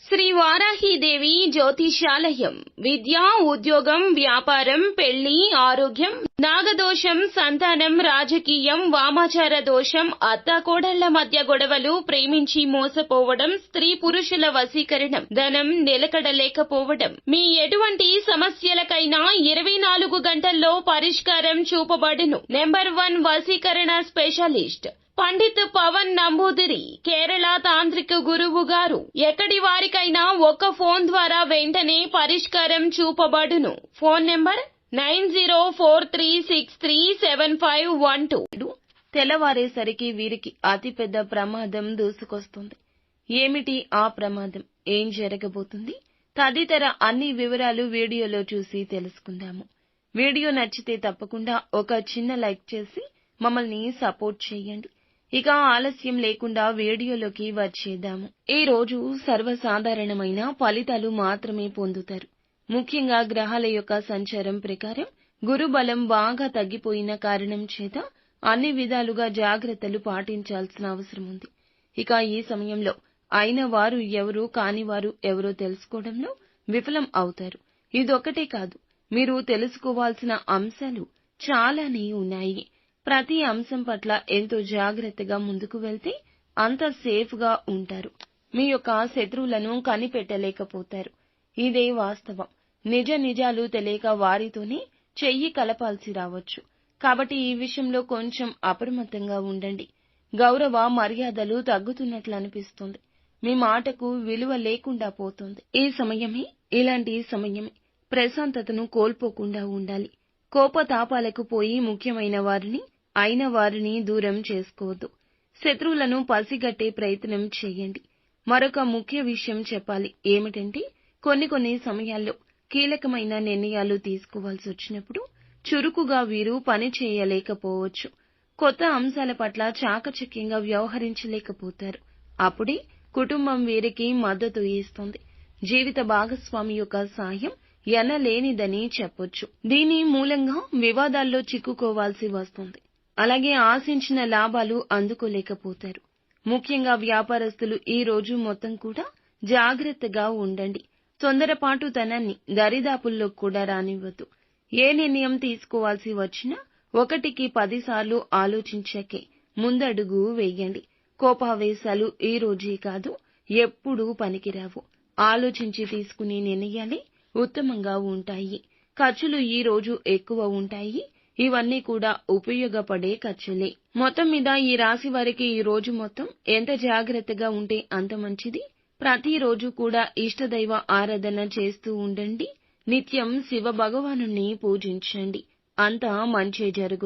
శ్రీ వారాహీదేవి జ్యోతిషాలయం. విద్య, ఉద్యోగం, వ్యాపారం, పెళ్లి, ఆరోగ్యం, నాగదోషం, సంతానం, రాజకీయం, వామాచార దోషం, అత్తాకోడళ్ల మధ్య గొడవలు, ప్రేమించి మోసపోవడం, స్త్రీ పురుషుల వశీకరణం, ధనం నిలకడలేకపోవడం, మీ ఎటువంటి సమస్యలకైనా 24 గంటల్లో పరిష్కారం చూపబడును. నెంబర్ 1 వశీకరణ స్పెషలిస్ట్ పండిత్ పవన్ నంబూదిరి, కేరళ తాంత్రిక గురువు గారు. ఎక్కడి వారికైనా ఒక్క ఫోన్ ద్వారా వెంటనే పరిష్కారం చూపబడును. Phone number 9043637512. తెల్లవారేసరికి వీరికి అతిపెద్ద ప్రమాదం దూసుకొస్తుంది. ఏమిటి ఆ ప్రమాదం? ఏం జరగబోతుంది? తదితర అన్ని వివరాలు వీడియోలో చూసి తెలుసుకుందాము. వీడియో నచ్చితే తప్పకుండా ఒక చిన్న లైక్ చేసి మమ్మల్ని సపోర్ట్ చేయండి. ఇక ఆలస్యం లేకుండా వీడియోలోకి వచ్చేద్దాము. ఈ రోజు సర్వసాధారణమైన ఫలితాలు మాత్రమే పొందుతారు. ముఖ్యంగా గ్రహాల యొక్క సంచారం ప్రకారం గురుబలం బాగా తగ్గిపోయిన కారణం చేత అన్ని విధాలుగా జాగ్రత్తలు పాటించాల్సిన అవసరం ఉంది. ఇక ఈ సమయంలో అయిన వారు ఎవరు, కాని వారు ఎవరో తెలుసుకోవడంలో విఫలం అవుతారు. ఇదొక్కటే కాదు, మీరు తెలుసుకోవాల్సిన అంశాలు చాలానే ఉన్నాయి. ప్రతి అంశం పట్ల ఎంతో జాగ్రత్తగా ముందుకు వెళ్తే అంత సేఫ్ గా ఉంటారు. మీ యొక్క శత్రువులను కనిపెట్టలేకపోతారు. ఇదే వాస్తవం. నిజాలు తెలియక వారితోనే చెయ్యి కలపాల్సి రావచ్చు. కాబట్టి ఈ విషయంలో కొంచెం అప్రమత్తంగా ఉండండి. గౌరవ మర్యాదలు తగ్గుతున్నట్లు అనిపిస్తుంది. మీ మాటకు విలువ లేకుండా పోతుంది. ఇలాంటి సమయమే ప్రశాంతతను కోల్పోకుండా ఉండాలి. కోపతాపాలకు పోయి ముఖ్యమైన వారిని, అయిన వారిని దూరం చేసుకోవద్దు. శత్రువులను పసిగట్టే ప్రయత్నం చేయండి. మరొక ముఖ్య విషయం చెప్పాలి. ఏమిటంటే కొన్ని సమయాల్లో కీలకమైన నిర్ణయాలు తీసుకోవాల్సి వచ్చినప్పుడు చురుకుగా వీరు పని చేయలేకపోవచ్చు. కొత్త అంశాల పట్ల చాకచక్యంగా వ్యవహరించలేకపోతారు. అప్పుడే కుటుంబం వీరికి మద్దతు ఇస్తుంది. జీవిత భాగస్వామి యొక్క సాయం ఎనలేనిదని చెప్పొచ్చు. దీని మూలంగా వివాదాల్లో చిక్కుకోవాల్సి వస్తుంది. అలాగే ఆశించిన లాభాలు అందుకోలేకపోతారు. ముఖ్యంగా వ్యాపారస్తులు ఈ రోజు మొత్తం కూడా జాగ్రత్తగా ఉండండి. తొందరపాటుతనాన్ని దరిదాపుల్లో కూడా రానివ్వద్దు. ఏ నిర్ణయం తీసుకోవాల్సి వచ్చినా 1కి 10 సార్లు ఆలోచించాకే ముందడుగు వేయండి. కోపావేశాలు ఈ రోజే కాదు, ఎప్పుడూ పనికిరావు. ఆలోచించి తీసుకునే నిర్ణయాలే ఉత్తమంగా ఉంటాయి. ఖర్చులు ఈ రోజు ఎక్కువ ఉంటాయి. ఇవన్నీ కూడా ఉపయోగపడే ఖర్చులే. మొత్తం మీద ఈ రాశి వారికి ఈ రోజు మొత్తం ఎంత జాగ్రత్తగా ఉంటే అంత మంచిది. ప్రతిరోజు కూడా ఇష్టదైవ ఆరాధన చేస్తూ ఉండండి. నిత్యం శివ భగవానుని పూజించండి. అంతా మంచే జరుగుతుంది.